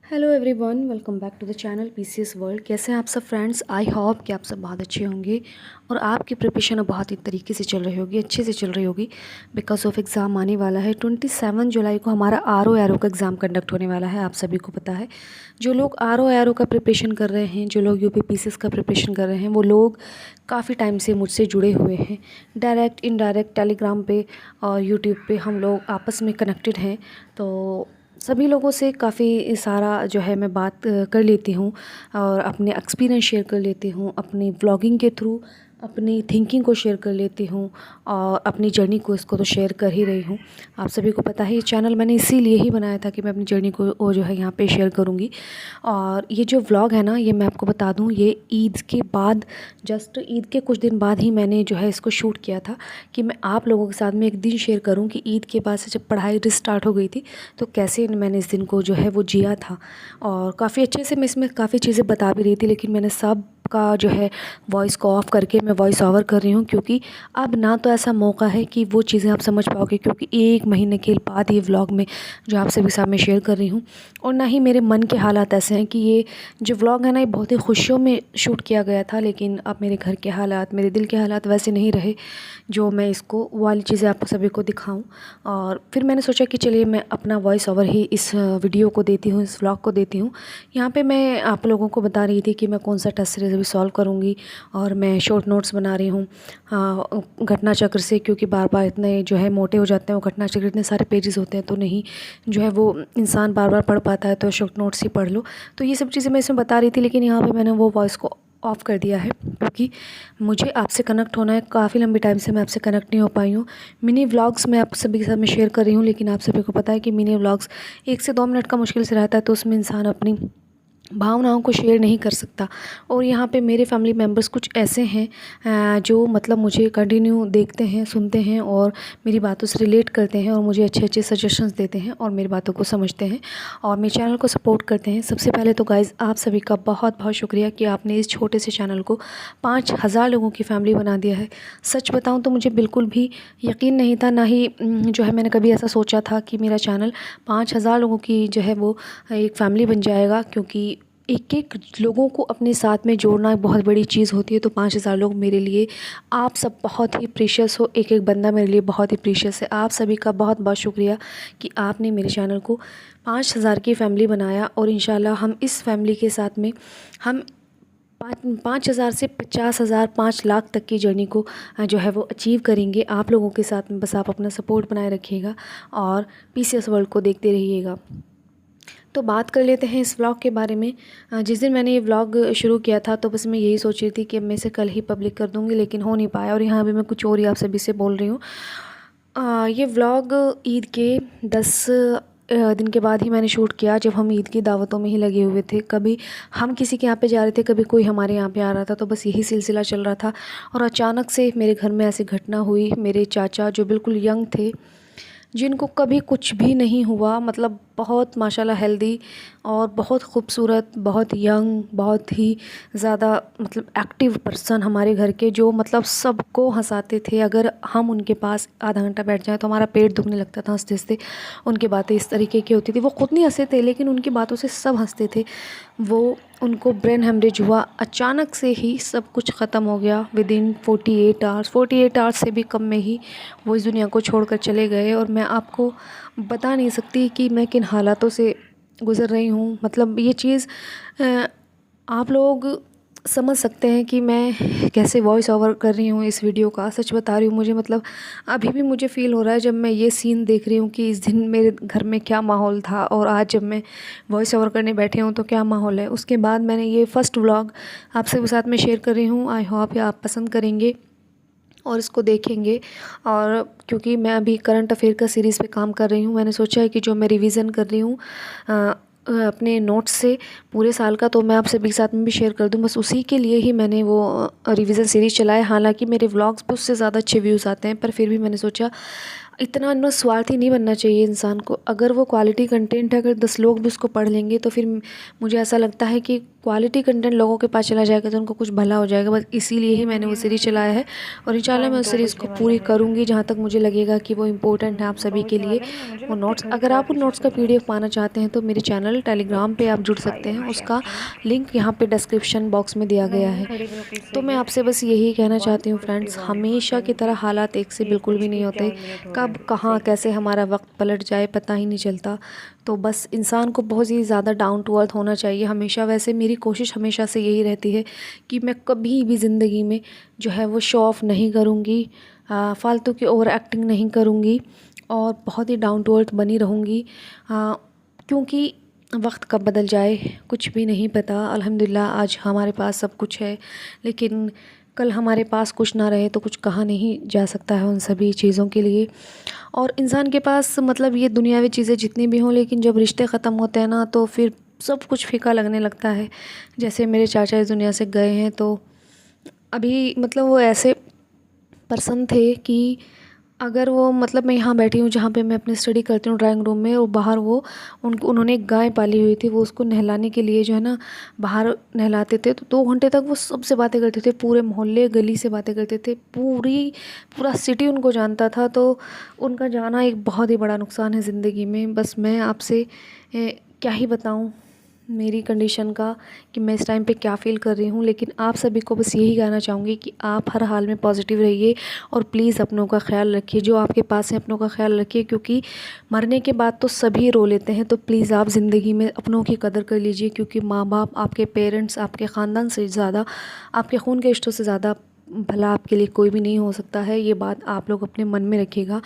Hello everyone, welcome back to the channel PCS world. कैसे हैं आप सब फ्रेंड्स? आई होप कि आप सब बहुत अच्छे होंगे और आपकी प्रिपरेशन बहुत ही तरीके से चल रही होगी, अच्छे से चल रही होगी। बिकॉज ऑफ एग्ज़ाम आने वाला है 27 जुलाई को हमारा आर ओ का एग्ज़ाम कंडक्ट होने वाला है। आप सभी को पता है, जो लोग आर ओ का प्रिपरेशन कर रहे हैं, जो लोग यूपी पीसीएस का प्रिपरेशन कर रहे हैं, वो लोग काफ़ी टाइम से मुझसे जुड़े हुए हैं। डायरेक्ट इनडायरेक्ट टेलीग्राम पे और यूट्यूब पे हम लोग आपस में कनेक्टेड हैं। तो सभी लोगों से काफ़ी सारा जो है मैं बात कर लेती हूँ और अपने एक्सपीरियंस शेयर कर लेती हूँ, अपनी व्लॉगिंग के थ्रू अपनी थिंकिंग को शेयर कर लेती हूँ और अपनी जर्नी को इसको तो शेयर कर ही रही हूँ। आप सभी को पता है ये चैनल मैंने इसीलिए ही बनाया था कि मैं अपनी जर्नी को वो जो है यहाँ पे शेयर करूँगी। और ये जो व्लॉग है ना, ये मैं आपको बता दूँ, ये ईद के बाद, जस्ट ईद के कुछ दिन बाद ही मैंने जो है इसको शूट किया था कि मैं आप लोगों के साथ में एक दिन शेयर करूँ कि ईद के बाद से जब पढ़ाई रिस्टार्ट हो गई थी तो कैसे मैंने इस दिन को जो है वो जिया था। और काफ़ी अच्छे से मैं इसमें काफ़ी चीज़ें बता भी रही थी, लेकिन मैंने सब का जो है वॉइस को ऑफ़ करके मैं वॉइस ओवर कर रही हूँ, क्योंकि अब ना तो ऐसा मौका है कि वो चीज़ें आप समझ पाओगे, क्योंकि 1 महीने के बाद ये व्लॉग में जो आप सभी सामने शेयर कर रही हूँ। और ना ही मेरे मन के हालात ऐसे हैं कि ये जो व्लॉग है ना, ये बहुत ही खुशियों में शूट किया गया था, लेकिन अब मेरे घर के हालात, मेरे दिल के हालात वैसे नहीं रहे जो मैं इसको वो वाली चीज़ें आप सभी को दिखाऊं। और फिर मैंने सोचा कि चलिए मैं अपना वॉइस ओवर ही इस वीडियो को देती हूँ, इस व्लॉग को देती हूँ। यहाँ पे मैं आप लोगों को बता रही थी कि मैं कौन सा टेस्ट सीरीज़ अभी सॉल्व करूँगी, और मैं शॉर्ट नोट्स बना रही हूँ घटना चक्र से, क्योंकि बार बार इतने जो है मोटे हो जाते हैं वो घटना चक्र, इतने सारे पेजेस होते हैं तो नहीं जो है वो इंसान बार बार पढ़ पाता है, तो शॉर्ट नोट्स ही पढ़ लो। तो ये सब चीज़ें मैं इसमें बता रही थी, लेकिन यहाँ पे मैंने वो वॉइस को ऑफ़ कर दिया है, क्योंकि मुझे आपसे कनेक्ट होना है। काफ़ी लंबी टाइम से मैं आपसे कनेक्ट नहीं हो पाई हूँ। मिनी व्लॉग्स मैं आप सभी के साथ में शेयर कर रही हूँ, लेकिन आप सभी को पता है कि मिनी व्लॉग्स 1 से 2 मिनट का मुश्किल से रहता है, तो उसमें इंसान अपनी भावनाओं को शेयर नहीं कर सकता। और यहाँ पे मेरे फैमिली मेम्बर्स कुछ ऐसे हैं जो मतलब मुझे कंटिन्यू देखते हैं, सुनते हैं और मेरी बातों से रिलेट करते हैं और मुझे अच्छे अच्छे सजेशंस देते हैं और मेरी बातों को समझते हैं और मेरे चैनल को सपोर्ट करते हैं। सबसे पहले तो गाइज़ आप सभी का बहुत बहुत शुक्रिया कि आपने इस छोटे से चैनल को 5000 लोगों की फैमिली बना दिया है। सच बताऊँ तो मुझे बिल्कुल भी यकीन नहीं था, ना ही जो है मैंने कभी ऐसा सोचा था कि मेरा चैनल 5000 लोगों की जो है वो एक फ़ैमिली बन जाएगा, क्योंकि एक एक लोगों को अपने साथ में जोड़ना एक बहुत बड़ी चीज़ होती है। तो 5000 लोग मेरे लिए, आप सब बहुत ही प्रीशियस हो, एक एक बंदा मेरे लिए बहुत ही प्रीशियस है। आप सभी का बहुत बहुत शुक्रिया कि आपने मेरे चैनल को 5000 की फ़ैमिली बनाया। और इंशाल्लाह हम इस फैमिली के साथ में हम 5000 से 50,000 5 लाख तक की जर्नी को जो है वो अचीव करेंगे आप लोगों के साथ में। बस आप अपना सपोर्ट बनाए रखिएगा और पीसीएस वर्ल्ड को देखते रहिएगा। तो बात कर लेते हैं इस व्लॉग के बारे में। जिस दिन मैंने ये व्लॉग शुरू किया था तो बस मैं यही सोच रही थी कि अब मैं इसे कल ही पब्लिक कर दूँगी, लेकिन हो नहीं पाया और यहाँ भी मैं कुछ और ही आप सभी से बोल रही हूँ। ये व्लॉग ईद के 10 दिन के बाद ही मैंने शूट किया, जब हम ईद की दावतों में ही लगे हुए थे। कभी हम किसी के यहाँ पे जा रहे थे, कभी कोई हमारे यहाँ पे आ रहा था, तो बस यही सिलसिला चल रहा था। और अचानक से मेरे घर में ऐसी घटना हुई। मेरे चाचा जो बिल्कुल यंग थे, जिनको कभी कुछ भी नहीं हुआ, मतलब बहुत माशाल्लाह हेल्दी और बहुत खूबसूरत, बहुत यंग, बहुत ही ज़्यादा मतलब एक्टिव पर्सन हमारे घर के, जो मतलब सबको हंसाते थे। अगर हम उनके पास आधा घंटा बैठ जाएं तो हमारा पेट दुखने लगता था हंसते हंसते। उनकी बातें इस तरीके की होती थी, वो खुद नहीं हंसते थे लेकिन उनकी बातों से सब हंसते थे। वो उनको ब्रेन हेमरेज हुआ, अचानक से ही सब कुछ ख़त्म हो गया विदिन 48 आवर्स। 48 आवर्स से भी कम में ही वो इस दुनिया को छोड़कर चले गए। और मैं आपको बता नहीं सकती कि मैं किन हालातों से गुज़र रही हूँ। मतलब ये चीज़ आप लोग समझ सकते हैं कि मैं कैसे वॉइस ओवर कर रही हूँ इस वीडियो का। सच बता रही हूँ, मुझे मतलब अभी भी मुझे फ़ील हो रहा है जब मैं ये सीन देख रही हूँ कि इस दिन मेरे घर में क्या माहौल था और आज जब मैं वॉइस ओवर करने बैठी हूँ तो क्या माहौल है। उसके बाद मैंने ये फ़र्स्ट व्लॉग आप सबके साथ में शेयर कर रही हूँ। आई होप आप पसंद करेंगे और इसको देखेंगे। और क्योंकि मैं अभी करंट अफेयर का सीरीज़ पे काम कर रही हूँ, मैंने सोचा है कि जो मैं रिवीज़न कर रही हूँ अपने नोट्स से पूरे साल का, तो मैं आप सभी के साथ में भी शेयर कर दूँ। बस उसी के लिए ही मैंने वो रिवीज़न सीरीज़ चलाया। हालांकि मेरे व्लॉग्स पे उससे ज़्यादा अच्छे व्यूज़ आते हैं, पर फिर भी मैंने सोचा इतना ना स्वार्थी नहीं बनना चाहिए इंसान को। अगर वो क्वालिटी कंटेंट है, अगर 10 लोग भी उसको पढ़ लेंगे तो फिर मुझे ऐसा लगता है कि क्वालिटी कंटेंट लोगों के पास चला जाएगा तो उनको कुछ भला हो जाएगा। बस इसीलिए ही मैंने वो सीरीज़ चलाया है और इंशाल्लाह मैं उस सीरीज़ को पूरी करूँगी जहाँ तक मुझे लगेगा कि वो इम्पोर्टेंट है आप सभी के लिए। वो नोट्स, अगर आप उन नोट्स का PDF पाना चाहते हैं तो मेरे चैनल टेलीग्राम पे आप जुड़ सकते हैं, उसका लिंक यहाँ पे डिस्क्रिप्शन बॉक्स में दिया गया है। तो मैं आपसे बस यही कहना चाहती हूँ फ्रेंड्स, हमेशा की तरह हालात एक से बिल्कुल भी नहीं होते। कब कहाँ कैसे हमारा वक्त पलट जाए पता ही नहीं चलता। तो बस इंसान को बहुत ही ज़्यादा डाउन टू अर्थ होना चाहिए हमेशा। वैसे मेरी कोशिश हमेशा से यही रहती है कि मैं कभी भी ज़िंदगी में जो है वो शो ऑफ़ नहीं करूँगी, फालतू की ओवर एक्टिंग नहीं करूँगी और बहुत ही डाउन टू अर्थ बनी रहूँगी, क्योंकि वक्त कब बदल जाए कुछ भी नहीं पता। अल्हम्दुलिल्लाह आज हमारे पास सब कुछ है, लेकिन कल हमारे पास कुछ ना रहे तो कुछ कहा नहीं जा सकता है उन सभी चीज़ों के लिए। और इंसान के पास मतलब ये दुनियावी चीज़ें जितनी भी हों, लेकिन जब रिश्ते ख़त्म होते हैं ना तो फिर सब कुछ फीका लगने लगता है। जैसे मेरे चाचा इस दुनिया से गए हैं तो अभी मतलब वो ऐसे पर्सन थे कि अगर वो मतलब मैं यहाँ बैठी हूँ जहाँ पे मैं अपनी स्टडी करती हूँ ड्राइंग रूम में, और बाहर वो उन्होंने एक गाय पाली हुई थी, वो उसको नहलाने के लिए जो है ना बाहर नहलाते थे। तो 2 घंटे तक वो सबसे बातें करते थे, पूरे मोहल्ले गली से बातें करते थे, पूरा सिटी उनको जानता था। तो उनका जाना एक बहुत ही बड़ा नुकसान है ज़िंदगी में। बस मैं आपसे क्या ही बताऊँ मेरी कंडीशन का कि मैं इस टाइम पे क्या फ़ील कर रही हूँ। लेकिन आप सभी को बस यही कहना चाहूँगी कि आप हर हाल में पॉजिटिव रहिए और प्लीज़ अपनों का ख्याल रखिए। जो आपके पास है अपनों का ख्याल रखिए, क्योंकि मरने के बाद तो सभी रो लेते हैं। तो प्लीज़ आप ज़िंदगी में अपनों की कदर कर लीजिए, क्योंकि माँ बाप, आपके पेरेंट्स, आपके ख़ानदान से ज़्यादा, आपके खून के रिश्तों से ज़्यादा भला आपके लिए कोई भी नहीं हो सकता है। ये बात आप लोग अपने मन में रखिएगा।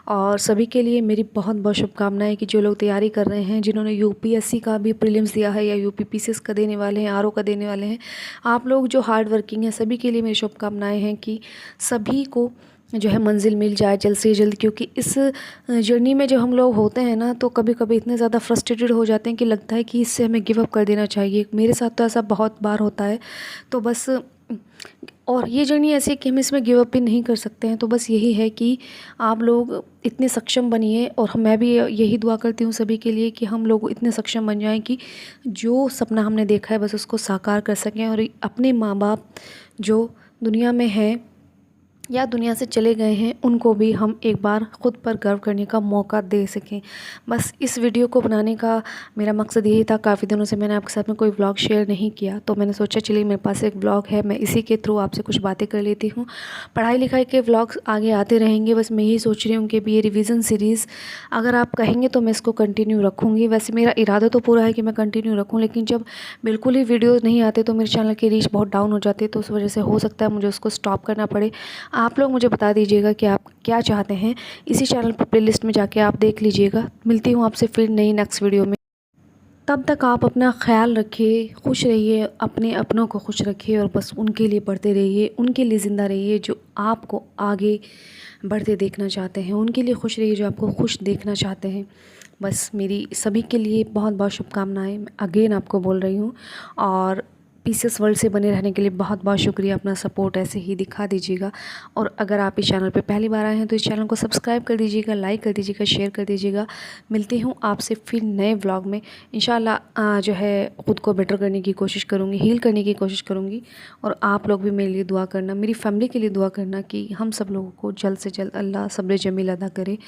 और सभी के लिए मेरी बहुत बहुत शुभकामनाएं कि जो लोग तैयारी कर रहे हैं, जिन्होंने UPSC का भी प्रीलिम्स दिया है या UPPCS का देने वाले हैं, RO का देने वाले हैं, आप लोग जो हार्ड वर्किंग हैं सभी के लिए मेरी शुभकामनाएं हैं कि सभी को जो है मंजिल मिल जाए जल्द से जल्द। क्योंकि इस जर्नी में जब हम लोग होते हैं ना तो कभी कभी इतने ज़्यादा फ्रस्ट्रेटेड हो जाते हैं कि लगता है कि इससे हमें गिव अप कर देना चाहिए। मेरे साथ तो ऐसा बहुत बार होता है। तो बस, और ये जर्नी ऐसी है कि हम इसमें गिव अप भी नहीं कर सकते हैं। तो बस यही है कि आप लोग इतने सक्षम बनिए, और मैं भी यही दुआ करती हूँ सभी के लिए कि हम लोग इतने सक्षम बन जाएं कि जो सपना हमने देखा है बस उसको साकार कर सकें, और अपने माँ बाप जो दुनिया में हैं या दुनिया से चले गए हैं उनको भी हम एक बार ख़ुद पर गर्व करने का मौका दे सकें। बस इस वीडियो को बनाने का मेरा मकसद यही था। काफ़ी दिनों से मैंने आपके साथ में कोई व्लॉग शेयर नहीं किया, तो मैंने सोचा चलिए मेरे पास एक व्लॉग है, मैं इसी के थ्रू आपसे कुछ बातें कर लेती हूँ। पढ़ाई लिखाई के व्लॉग्स आगे आते रहेंगे। बस मैं यही सोच रही हूँ कि ये रिवीजन सीरीज़ अगर आप कहेंगे तो मैं इसको कंटिन्यू रखूँगी। वैसे मेरा इरादा तो पूरा है कि मैं कंटिन्यू रखूँ, लेकिन जब बिल्कुल ही वीडियोज़ नहीं आते तो मेरे चैनल की रीच बहुत डाउन हो जाती है। तो उस वजह से हो सकता है मुझे उसको स्टॉप करना पड़े। आप लोग मुझे बता दीजिएगा कि आप क्या चाहते हैं। इसी चैनल पर प्लेलिस्ट में जाके आप देख लीजिएगा। मिलती हूँ आपसे फिर नई नेक्स्ट वीडियो में। तब तक आप अपना ख्याल रखिए, खुश रहिए, अपने अपनों को खुश रखिए और बस उनके लिए बढ़ते रहिए, उनके लिए ज़िंदा रहिए जो आपको आगे बढ़ते देखना चाहते हैं, उनके लिए खुश रहिए जो आपको खुश देखना चाहते हैं। बस मेरी सभी के लिए बहुत बहुत शुभकामनाएं मैं अगेन आपको बोल रही हूँ। और पीसीएस वर्ल्ड से बने रहने के लिए बहुत बहुत शुक्रिया। अपना सपोर्ट ऐसे ही दिखा दीजिएगा। और अगर आप इस चैनल पे पहली बार आए हैं तो इस चैनल को सब्सक्राइब कर दीजिएगा, लाइक कर दीजिएगा, शेयर कर दीजिएगा। मिलती हूँ आपसे फिर नए व्लॉग में। इंशाल्लाह जो है ख़ुद को बेटर करने की कोशिश करूँगी, हील करने की कोशिश करूँगी। और आप लोग भी मेरे लिए दुआ करना, मेरी फैमिली के लिए दुआ करना कि हम सब लोगों को जल्द से जल्द अल्लाह सब्र जमील अदा करे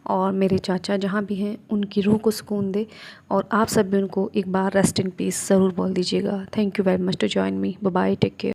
और मेरे चाचा जहाँ भी हैं उनकी रूह को सुकून दे। और आप सब भी उनको एक बार रेस्ट इन पीस ज़रूर बोल दीजिएगा। Thank you very much to join me. Bye bye, take care.